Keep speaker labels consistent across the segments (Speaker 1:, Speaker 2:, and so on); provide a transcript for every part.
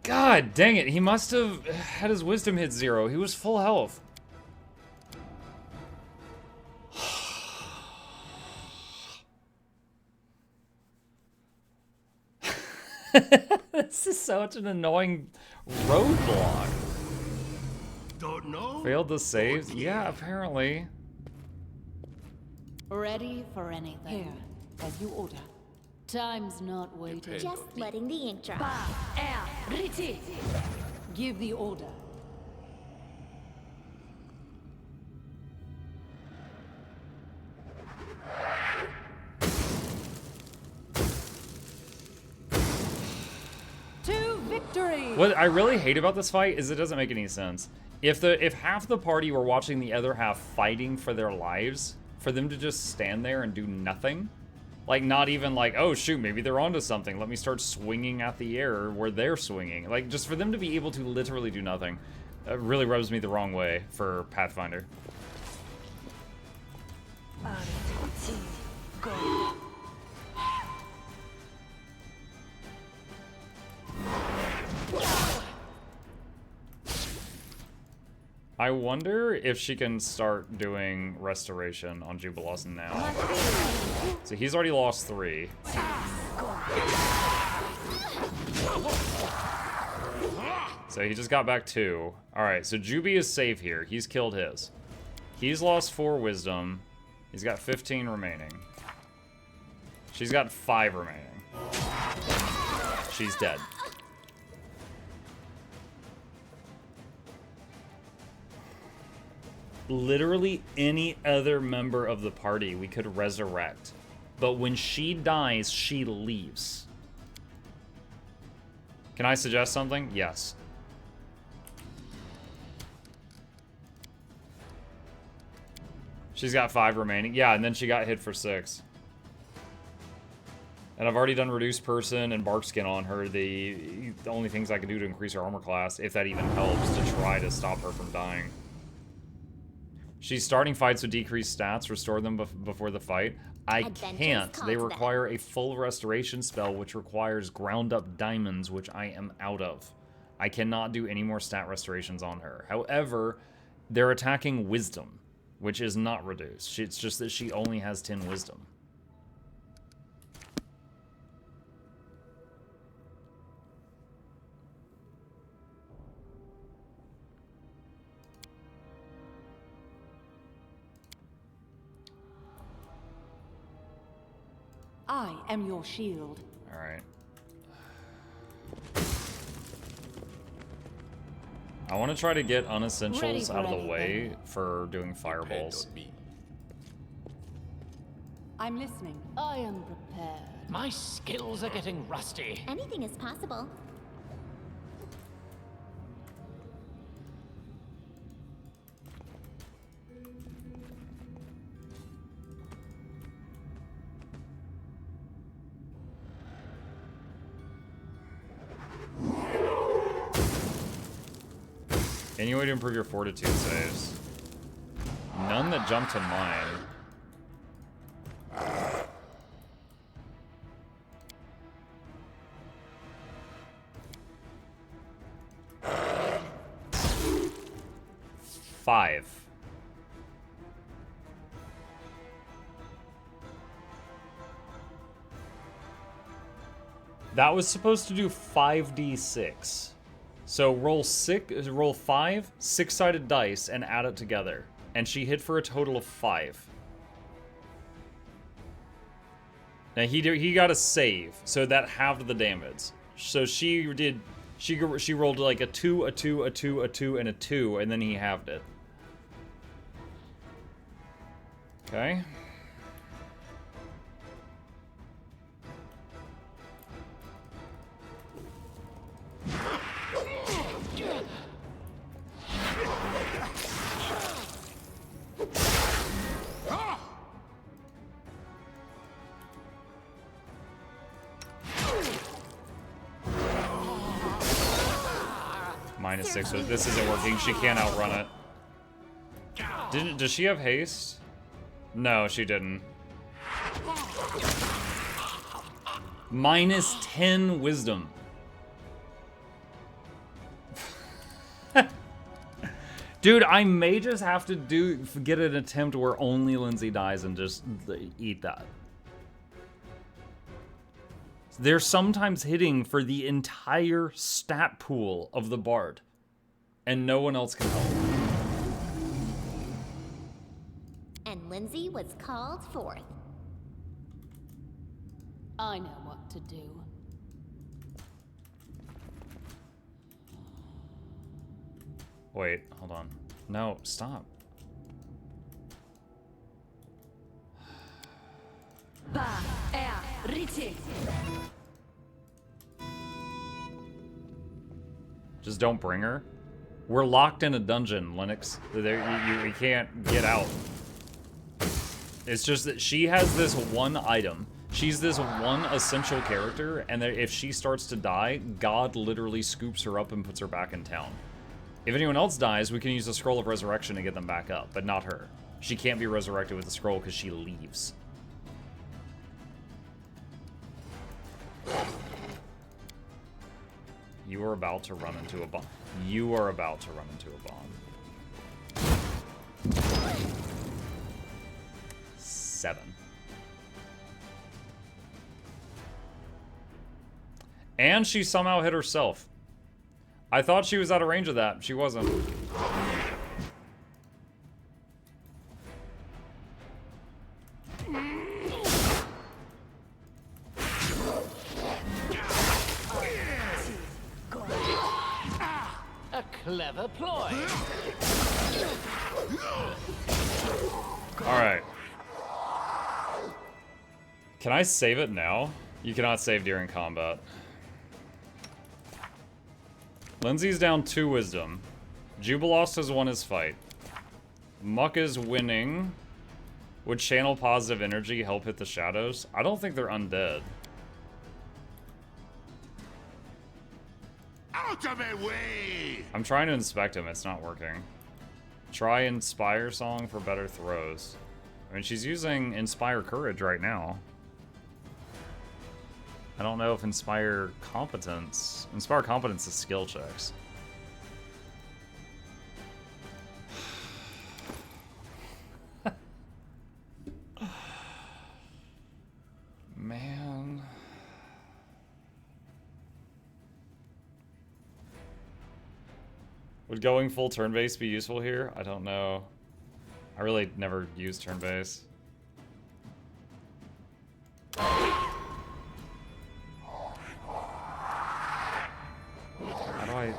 Speaker 1: God dang it, he must have had his wisdom hit 0. He was full health. This is such an annoying roadblock.
Speaker 2: Don't know?
Speaker 1: Failed to save? Yeah, apparently.
Speaker 3: Ready for anything.
Speaker 4: Here, as you order.
Speaker 3: Time's not waiting.
Speaker 5: Just letting the ink dry.
Speaker 3: Pa, air, riti.
Speaker 4: Give the order. To victory!
Speaker 1: What I really hate about this fight is it doesn't make any sense. If half the party were watching the other half fighting for their lives, for them to just stand there and do nothing, like not even like, oh shoot, maybe they're onto something, let me start swinging at the air where they're swinging. Like, just for them to be able to literally do nothing, really rubs me the wrong way for Pathfinder.
Speaker 4: Go.
Speaker 1: I wonder if she can start doing restoration on Jubilos now. So he's already lost 3. So he just got back 2. Alright, so Juby is safe here. He's killed his. He's lost 4 wisdom. He's got 15 remaining. She's got 5 remaining. She's dead. Literally any other member of the party we could resurrect. But when she dies, she leaves. Can I suggest something? Yes. She's got 5 remaining. Yeah, and then she got hit for 6. And I've already done Reduced Person and Bark Skin on her. The only things I can do to increase her armor class, if that even helps, to try to stop her from dying. She's starting fights with decreased stats. Restore them before the fight. I can't. They require a full restoration spell, which requires ground up diamonds, which I am out of. I cannot do any more stat restorations on her. However, they're attacking wisdom, which is not reduced. It's just that she only has 10 wisdom.
Speaker 4: I am your shield.
Speaker 1: All right. I want to try to get unessentials out of the way for doing fireballs.
Speaker 4: I'm listening.
Speaker 3: I am prepared.
Speaker 2: My skills are getting rusty.
Speaker 5: Anything is possible.
Speaker 1: Any way to improve your fortitude saves? None that jump to mine. Five. That was supposed to do 5d6. So roll 5 6-sided dice and add it together. And she hit for a total of 5. Now he got a save, so that halved the damage. So she rolled like a 2, a 2, a 2, a 2, and a 2, and then he halved it. Okay. -6, so this isn't working. She can't outrun it. Does she have haste? No, she didn't. -10 wisdom. Dude, I may just have to get an attempt where only Lindsay dies and just eat that. They're sometimes hitting for the entire stat pool of the Bard, and no one else can help.
Speaker 5: And Lindsay was called forth.
Speaker 3: I know what to do.
Speaker 1: Wait, hold on. No, stop. Just don't bring her. We're locked in a dungeon, Lennox. You can't get out. It's just that she has this one item. She's this one essential character, and that if she starts to die, God literally scoops her up and puts her back in town. If anyone else dies, we can use the Scroll of Resurrection to get them back up, but not her. She can't be resurrected with the scroll because she leaves. You are about to run into a bomb. You are about to run into a bomb. 7. And she somehow hit herself. I thought she was out of range of that. She wasn't.
Speaker 2: A clever ploy.
Speaker 1: Alright. Can I save it now? You cannot save during combat. Lindsay's down 2 wisdom. Jubilost has won his fight. Muck is winning. Would channel positive energy help hit the shadows? I don't think they're undead.
Speaker 2: Out of my way!
Speaker 1: I'm trying to inspect him. It's not working. Try Inspire Song for better throws. I mean, she's using Inspire Courage right now. I don't know if Inspire Competence is skill checks. Man. Would going full turn-based be useful here? I don't know. I really never used turn-based. How do I...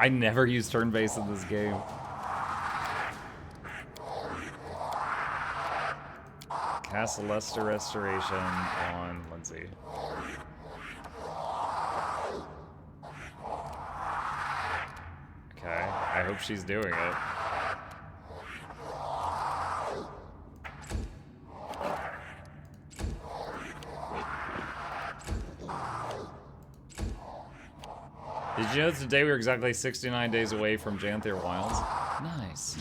Speaker 1: I never use turn-based in this game. Cast Luster Restoration on Lindsay. Okay, I hope she's doing it. Did you know that today we were exactly 69 days away from Janther Wilds? Nice.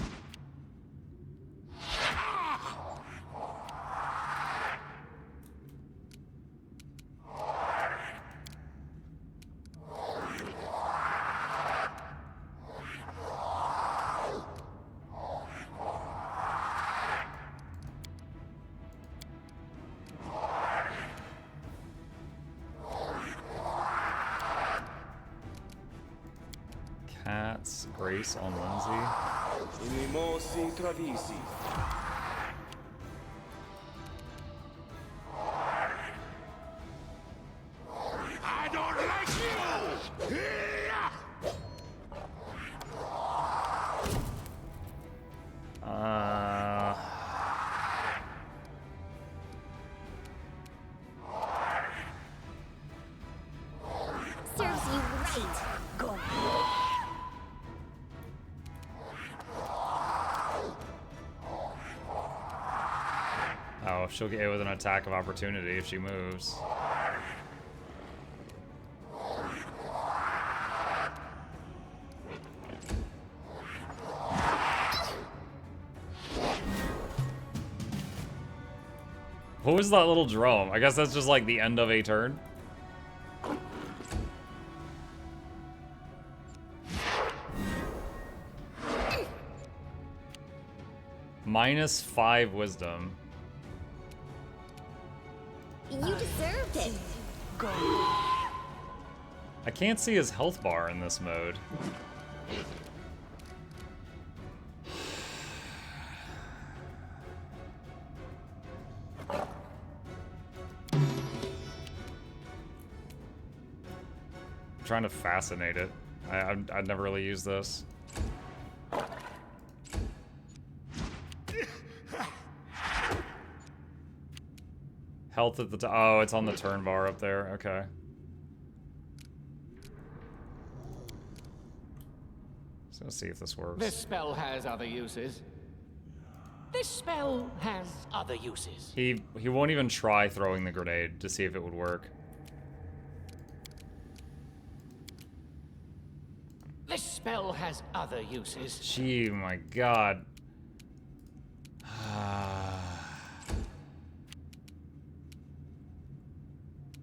Speaker 1: Cat's Grace on Lindsay.
Speaker 2: I don't like you!
Speaker 5: Serves you right. Go.
Speaker 1: Oh, she'll get hit with an attack of opportunity if she moves. What was that little drum? I guess that's just like the end of a turn. -5 wisdom.
Speaker 5: You deserved it.
Speaker 1: I can't see his health bar in this mode. I'm trying to fascinate it. I'd never really use this. Health at the top. Oh, it's on the turn bar up there. Okay. So let's see if this works.
Speaker 6: This spell has other uses. This spell has other uses.
Speaker 1: He won't even try throwing the grenade to see if it would work.
Speaker 6: This spell has other uses.
Speaker 1: Gee, my God.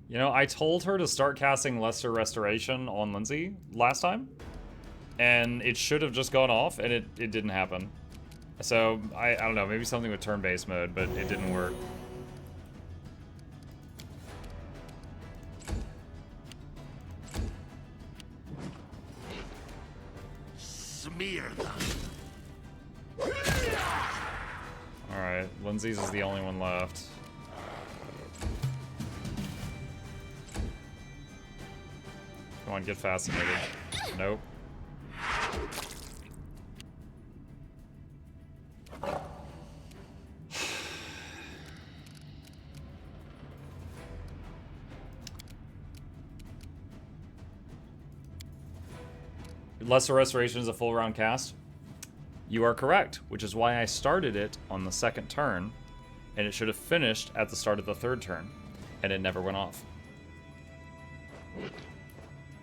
Speaker 1: You know, I told her to start casting Lesser Restoration on Lindsay last time, and it should have just gone off, and it didn't happen. So, I don't know, maybe something with turn-based mode, but it didn't work.
Speaker 2: Smear them.
Speaker 1: Alright, Lindsay's is the only one left. Come on, get fascinated. Nope. Lesser Restoration is a full round cast. You are correct, which is why I started it on the second turn, and it should have finished at the start of the third turn, and it never went off.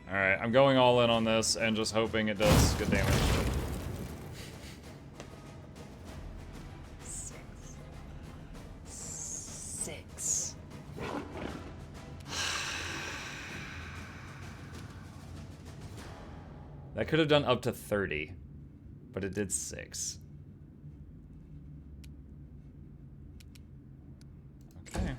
Speaker 1: Alright, I'm going all in on this and just hoping it does good damage. Six. That could have done up to 30, but it did 6. Okay.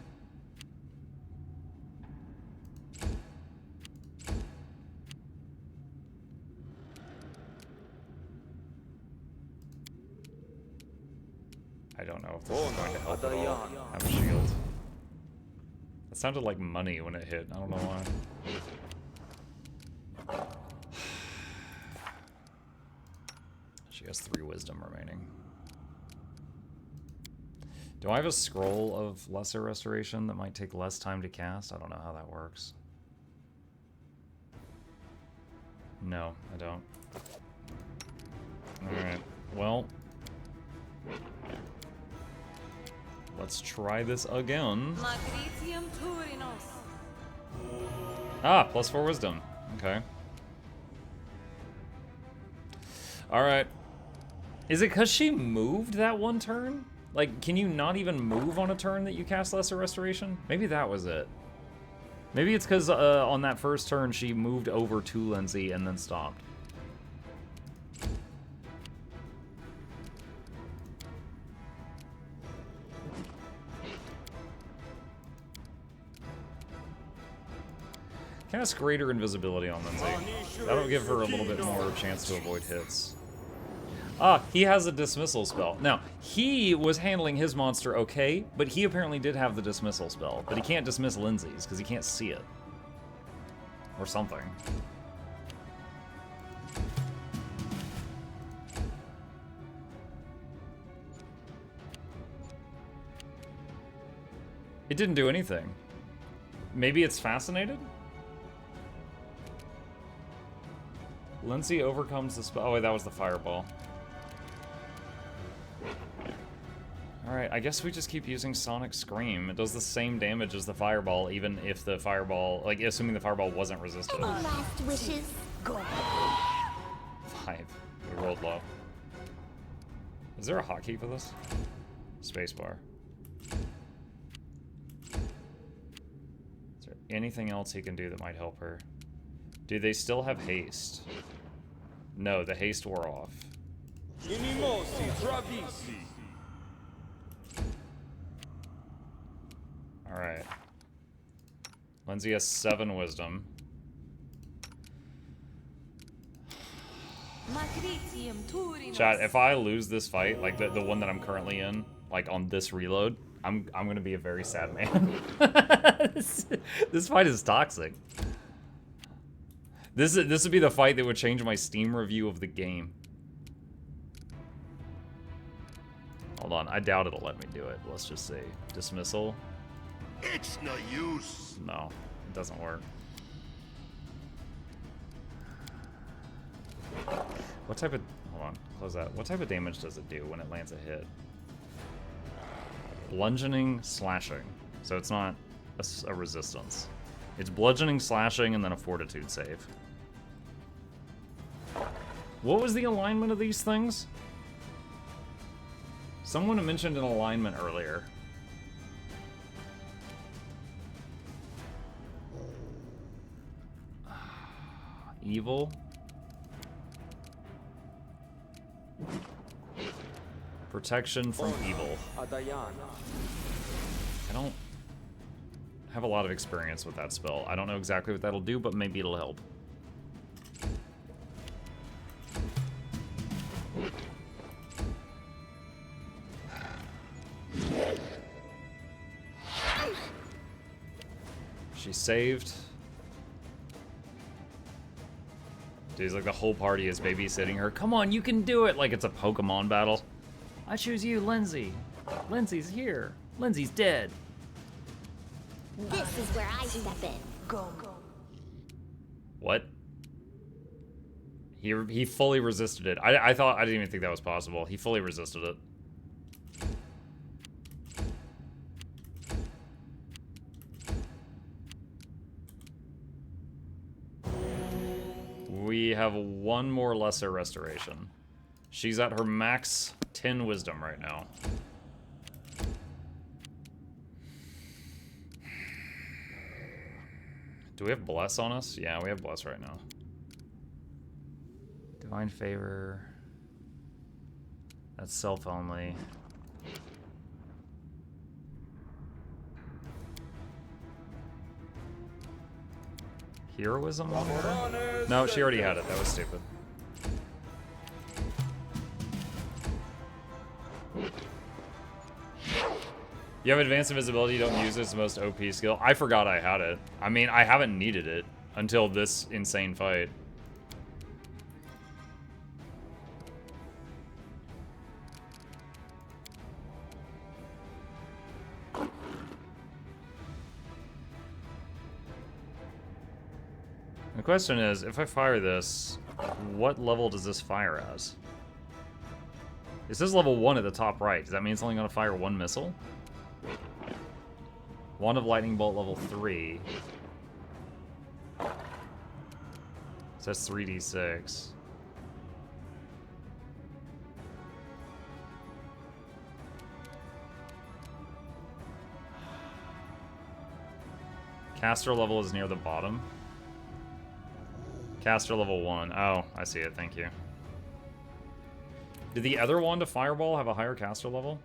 Speaker 1: I don't know if this is going to help at all. I have a shield. That sounded like money when it hit. I don't know why. She has 3 wisdom remaining. Do I have a scroll of Lesser Restoration that might take less time to cast? I don't know how that works. No, I don't. Alright, well. Let's try this again. Ah, +4 wisdom. Okay. Alright. Is it because she moved that one turn? Like, can you not even move on a turn that you cast Lesser Restoration? Maybe that was it. Maybe it's because on that first turn she moved over to Lindsay and then stopped. Cast Greater Invisibility on Lindsay. That'll give her a little bit more chance to avoid hits. Ah, he has a dismissal spell. Now, he was handling his monster okay, but he apparently did have the dismissal spell. But he can't dismiss Lindsay's because he can't see it. Or something. It didn't do anything. Maybe it's fascinated? Lindsay overcomes the spell. Oh, wait, that was the fireball. Alright, I guess we just keep using Sonic Scream. It does the same damage as the fireball, even if the fireball, like, assuming the fireball wasn't resisted.
Speaker 5: Any last wishes?
Speaker 1: 5. We rolled low. Is there a hotkey for this? Spacebar. anything else he can do that might help her? Do they still have haste? No, the haste wore off. Alright. Lindsay has 7 wisdom. Chat, if I lose this fight, like the one that I'm currently in, like on this reload, I'm gonna be a very sad man. This fight is toxic. This would be the fight that would change my Steam review of the game. Hold on, I doubt it'll let me do it. Let's just say dismissal.
Speaker 2: It's no use.
Speaker 1: No, it doesn't work. What type of... Hold on, close that. What type of damage does it do when it lands a hit? Bludgeoning, slashing. So it's not a resistance. It's bludgeoning, slashing, and then a fortitude save. What was the alignment of these things? Someone mentioned an alignment earlier. Evil. Protection from evil. I don't have a lot of experience with that spell. I don't know exactly what that'll do, but maybe it'll help. She saved. Dude's like the whole party is babysitting her. Come on, you can do it! Like it's a Pokemon battle. I choose you, Lindsay. Lindsay's here. Lindsay's dead.
Speaker 5: This is where I step in. Go.
Speaker 1: What? He fully resisted it. I thought, I didn't even think that was possible. He fully resisted it. We have one more lesser restoration. She's at her max 10 wisdom right now. Do we have bless on us? Yeah, we have bless right now. Divine favor. That's self only. Heroism on her? No, she already had it. That was stupid. You have advanced invisibility, you don't use it, it's the most OP skill. I forgot I had it. I mean, I haven't needed it until this insane fight. The question is, if I fire this, what level does this fire as? It says level 1 at the top right. Does that mean it's only going to fire 1 missile? Wand of Lightning Bolt level 3. So that's 3d6. Caster level is near the bottom. Caster level 1. Oh, I see it. Thank you. Did the other Wand of Fireball have a higher caster level?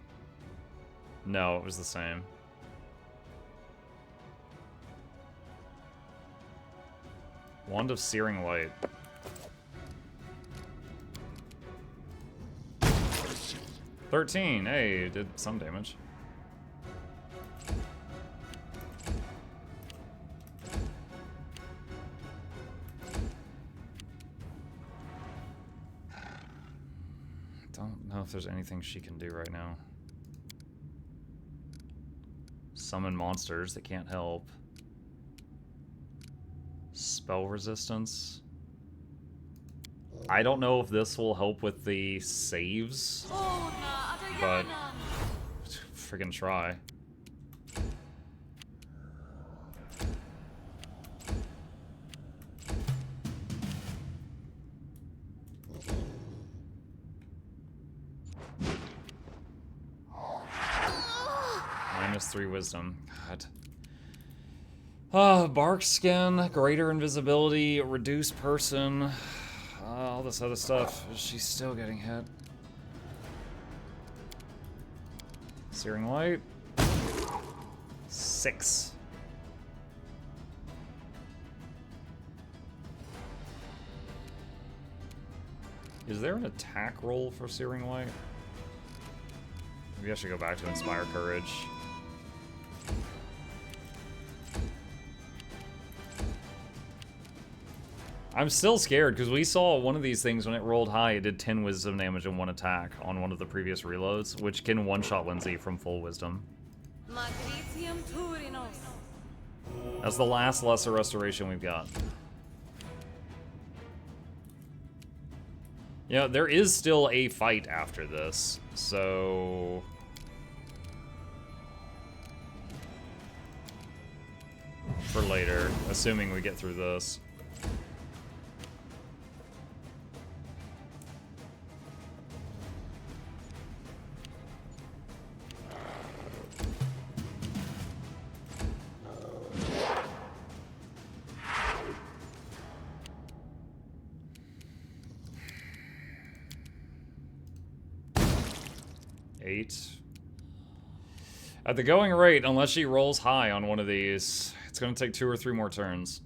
Speaker 1: No, it was the same. Wand of Searing Light. $13. Hey, did some damage. Don't know if there's anything she can do right now. Summon monsters that can't help. Spell resistance. I don't know if this will help with the saves, but friggin' try. -3 wisdom. God. Bark skin, greater invisibility, reduced person, all this other stuff. She's still getting hit. Searing light. 6. Is there an attack roll for Searing Light? Maybe I should go back to Inspire Courage. I'm still scared because we saw one of these things when it rolled high, it did 10 wisdom damage and 1 attack on one of the previous reloads, which can one-shot Lindsay from full wisdom. That's the last lesser restoration we've got. Yeah, there is still a fight after this, so... for later, assuming we get through this. At the going rate, unless she rolls high on one of these, it's going to take 2 or 3 more turns.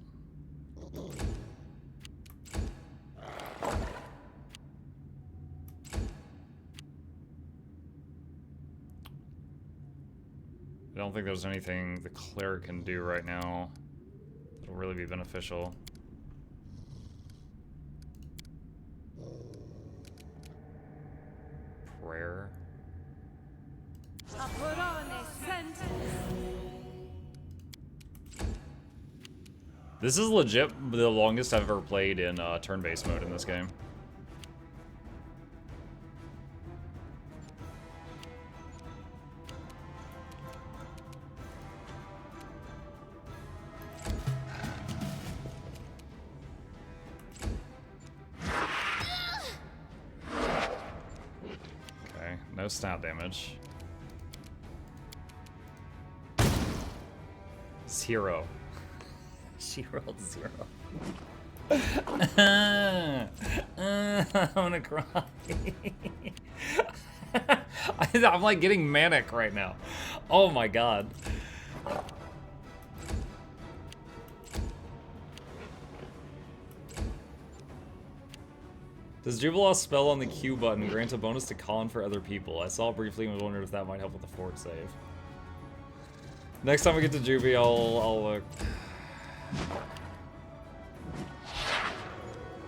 Speaker 1: I don't think there's anything the cleric can do right now that'll really be beneficial. Prayer. This is legit the longest I've ever played in turn-based mode in this game. Okay, no stat damage. 0. She rolled 0. I'm gonna cry. I'm like getting manic right now. Oh my god. Does Jubilee spell on the Q button grant a bonus to con for other people? I saw it briefly and wondered if that might help with the fort save. Next time we get to Juby, I'll look.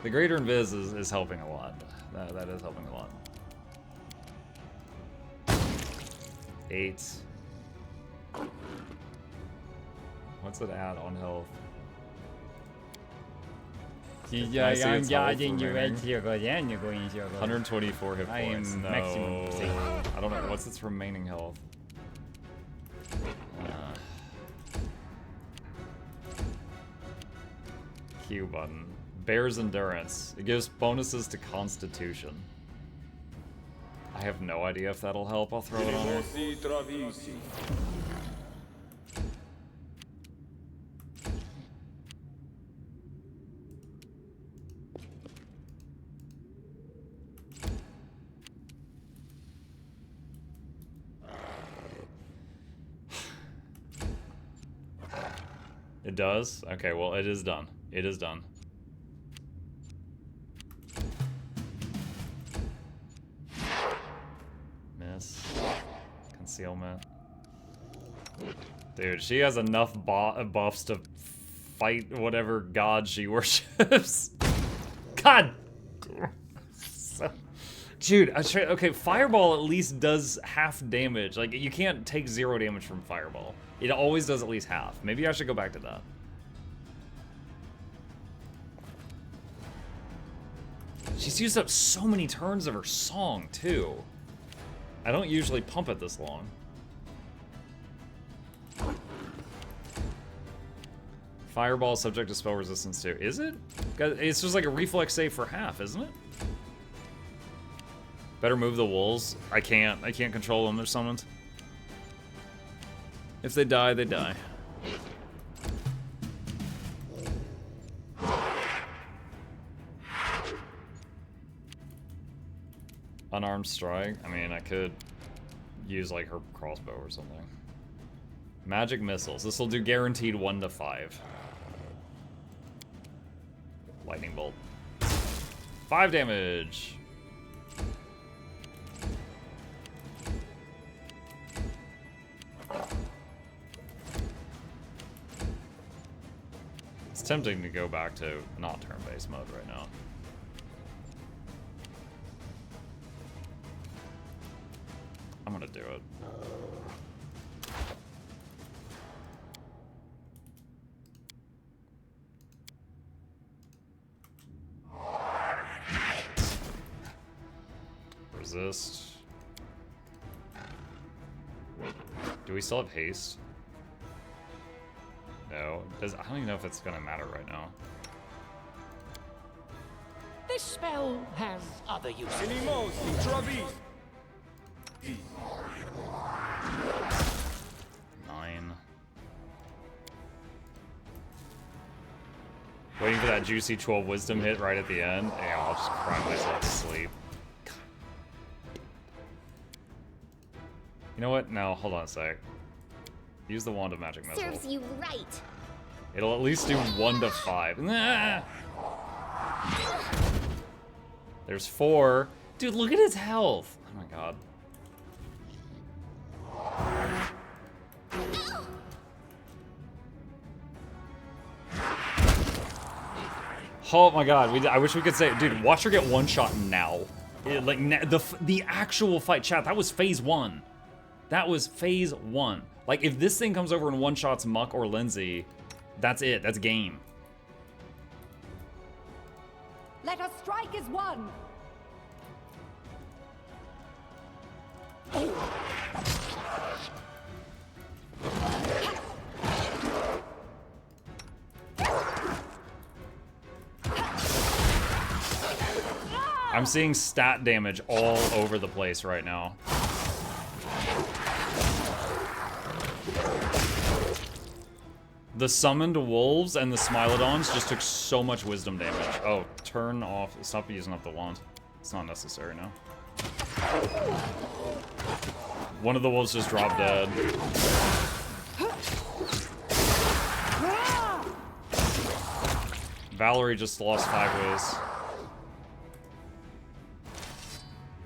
Speaker 1: The greater invis is helping a lot. That is helping a lot. 8. What's it add on health? Can I see its health remaining? 124 hit points. No. I don't know. What's its remaining health? Q button. Bear's Endurance. It gives bonuses to Constitution. I have no idea if that'll help. I'll throw it on her. It does? Okay, well, it is done. It is done. Miss. Concealment. Dude, she has enough buffs to fight whatever god she worships. God! Dude, okay, Fireball at least does half damage. Like, you can't take 0 damage from Fireball. It always does at least half. Maybe I should go back to that. She's used up so many turns of her song, too. I don't usually pump it this long. Fireball subject to spell resistance, too. Is it? It's just like a reflex save for half, isn't it? Better move the wolves. I can't control them. They're summoned. If they die, they die. Unarmed strike. I mean, I could use like her crossbow or something. Magic missiles. This will do guaranteed 1 to 5. Lightning bolt. 5 damage. It's tempting to go back to not turn-based mode right now. I'm gonna do it. Resist. Do we still have haste? No. I don't even know if it's gonna matter right now.
Speaker 6: This spell has other uses.
Speaker 1: 9. Waiting for that juicy 12 wisdom hit right at the end. Yeah, I'll just cry myself to sleep. You know what? No, hold on a sec. Use the wand of magic missile.
Speaker 5: Serves you right.
Speaker 1: It'll at least do 1 to 5. Nah! There's 4. Dude, look at his health. Oh my god. Oh my god, I wish we could say, dude, watch her get one shot now. The actual fight, chat, that was phase 1. That was phase 1. Like, if this thing comes over and one-shots Muck or Lindsay, that's it. That's game.
Speaker 4: Let us strike as one.
Speaker 1: I'm seeing stat damage all over the place right now. The summoned wolves and the Smilodons just took so much wisdom damage. Oh, turn off. Stop using up the wand. It's not necessary now. One of the wolves just dropped dead. Valerie just lost 5 ways.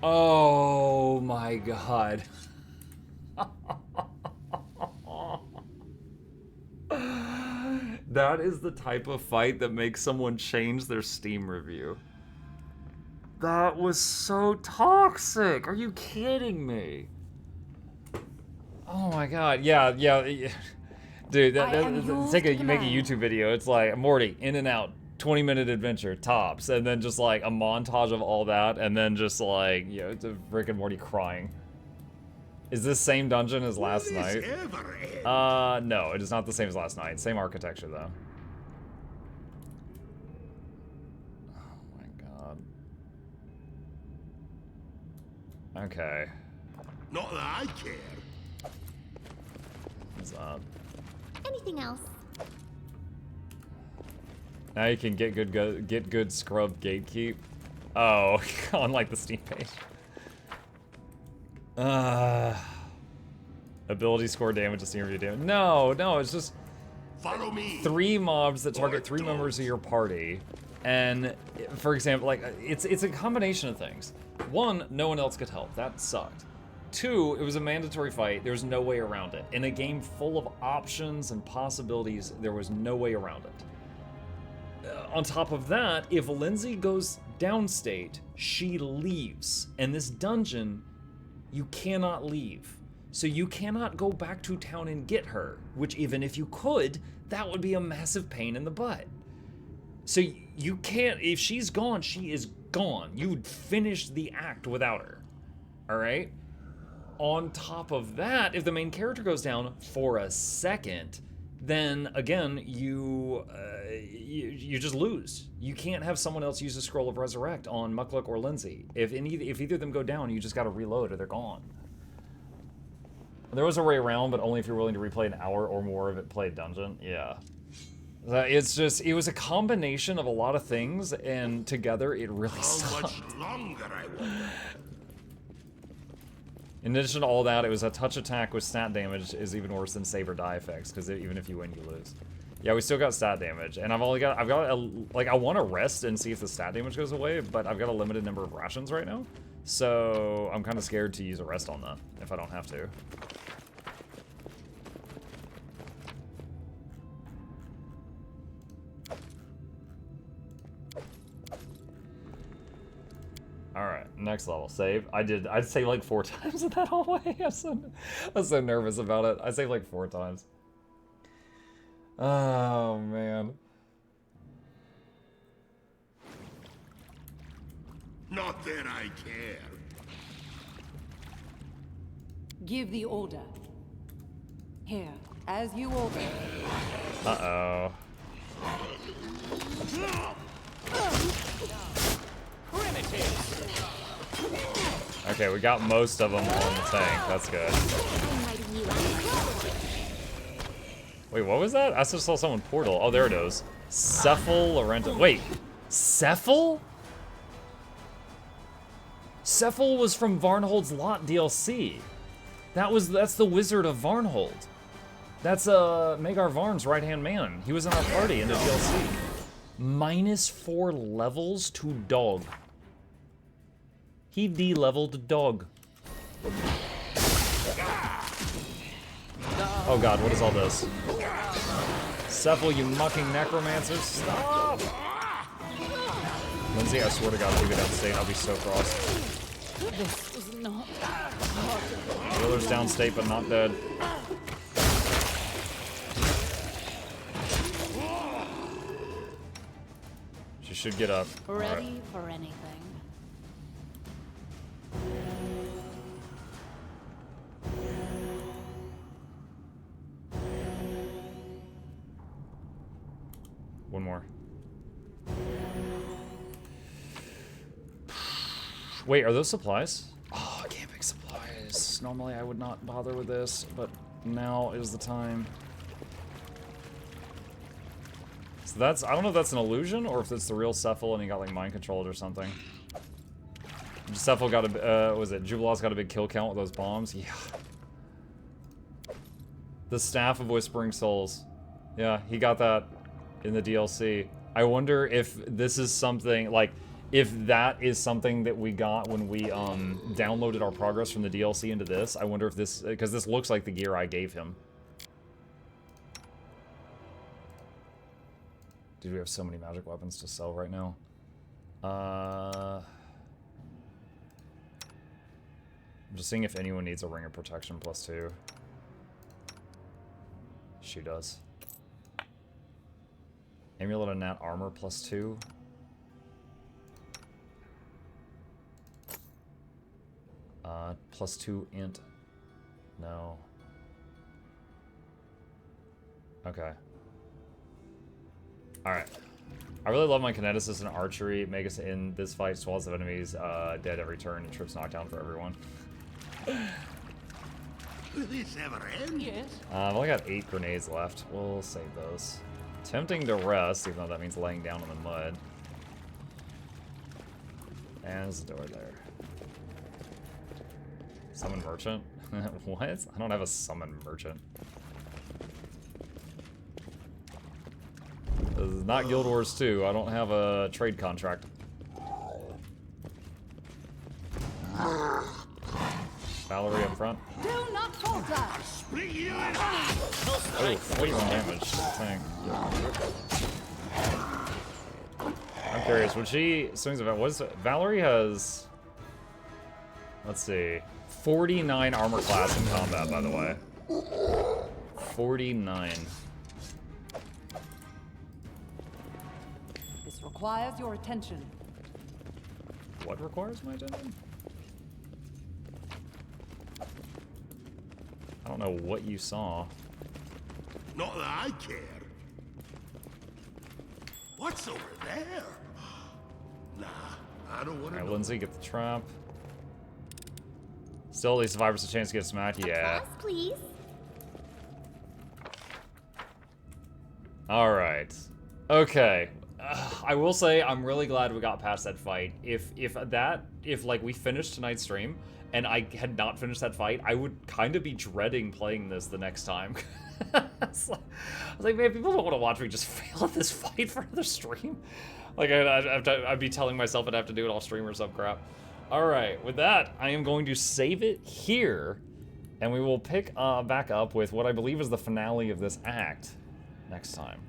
Speaker 1: Oh my god. That is the type of fight that makes someone change their Steam review. That was so toxic. Are you kidding me? Oh my god. Yeah. Dude, make a YouTube video. It's like, Morty, in and out, 20-minute adventure, tops. And then just like a montage of all that. And then just like, you know, it's a Rick and Morty crying. Is this same dungeon as last night? No, it is not the same as last night. Same architecture, though. Oh my god. Okay.
Speaker 2: Not that I care.
Speaker 1: What's up?
Speaker 5: Anything else?
Speaker 1: Now you can get good scrub gatekeep. Oh, on like the Steam page. Ability score damage to Steam review damage. No, it's just
Speaker 2: Follow me.
Speaker 1: 3 mobs that target 3 members of your party. And for example, like it's a combination of things. 1, no one else could help. That sucked. 2, it was a mandatory fight. There's no way around it. In a game full of options and possibilities, there was no way around it. On top of that, if Lindsay goes downstate, she leaves. And this dungeon, you cannot leave. So you cannot go back to town and get her, which even if you could, that would be a massive pain in the butt. So you can't, if she's gone, she is gone. You'd finish the act without her, all right? On top of that, if the main character goes down for a second, then again, you just lose. You can't have someone else use a Scroll of Resurrect on Mukluk or Lindsay. If either of them go down, you just gotta reload or they're gone. There was a way around, but only if you're willing to replay an hour or more of it played dungeon. Yeah. It was a combination of a lot of things, and together it really sucked.
Speaker 2: How much longer I wonder?
Speaker 1: In addition to all that, it was a touch attack with stat damage is even worse than save or die effects, because even if you win, you lose. Yeah, we still got stat damage, and I've got like, I want to rest and see if the stat damage goes away, but I've got a limited number of rations right now, so I'm kind of scared to use a rest on that, if I don't have to. Alright, next level. Save. I'd say like 4 times in that hallway. I'm so nervous about it. I saved like 4 times. Oh, man.
Speaker 2: Not that I care.
Speaker 4: Give the order. Here, as you order.
Speaker 1: Uh-oh. Okay, we got most of them on the tank. That's good. Wait, what was that? I just saw someone portal. Oh, there it is. Cephal Lorenta. Wait, Cephal? Cephal was from Varnhold's Lot DLC. That's the Wizard of Varnhold. That's Magar Varn's right-hand man. He was in our party in the DLC. -4 levels to dog. He de-leveled dog. Oh god, what is all this? Cephal, you mucking necromancer, stop! Lindsay, I swear to god, if we get downstate, I'll be so cross.
Speaker 3: This was not.
Speaker 1: Willer's downstate, but not dead. She should get up.
Speaker 3: Ready for anything.
Speaker 1: One more. Wait, are those supplies? Oh, I can't pick supplies. Normally I would not bother with this, but now is the time. So that's, I don't know if that's an illusion or if it's the real Cephal and he got like mind controlled or something. Cephal got a, was it, Jubilaw's got a big kill count with those bombs? Yeah. The Staff of Whispering Souls. Yeah, he got that in the DLC. I wonder if this is something, like, if that is something that we got when we downloaded our progress from the DLC into this. I wonder if this, because this looks like the gear I gave him. Dude, we have so many magic weapons to sell right now. I'm just seeing if anyone needs a Ring of Protection +2. She does. Amulet of Nat Armor +2. +2 int. No. Okay. Alright. I really love my kineticists and archery. Make us in this fight, swallows of enemies, dead every turn, and trips knockdown for everyone.
Speaker 2: Will this ever end?
Speaker 6: Yes.
Speaker 1: I've only got 8 grenades left. We'll save those. Tempting to rest, even though that means laying down in the mud. And there's a door there. Summon merchant? What? I don't have a summon merchant. This is not Guild Wars 2. I don't have a trade contract. Valerie up front.
Speaker 4: Do not falter!
Speaker 2: Split you in
Speaker 1: Oh, 41 damage to the tank. I'm curious, when she swings about, what is it? Valerie has, let's see, 49 armor class in combat, by the way. 49.
Speaker 4: This requires your attention.
Speaker 1: What requires my attention? I don't know what you saw.
Speaker 2: Not that I care. What's over there? Nah, I don't want to
Speaker 1: Alright,
Speaker 2: know.
Speaker 1: Lindsay, get the trap. Still at least 5% chance to get smacked? Yeah.
Speaker 5: Applause, please.
Speaker 1: Alright. Okay. I will say I'm really glad we got past that fight. If if like we finished tonight's stream and I had not finished that fight, I would kind of be dreading playing this the next time. I was like, man, people don't want to watch me just fail at this fight for another stream. Like, I'd be telling myself I'd have to do it all stream or some crap. All right, with that, I am going to save it here, and we will pick back up with what I believe is the finale of this act next time.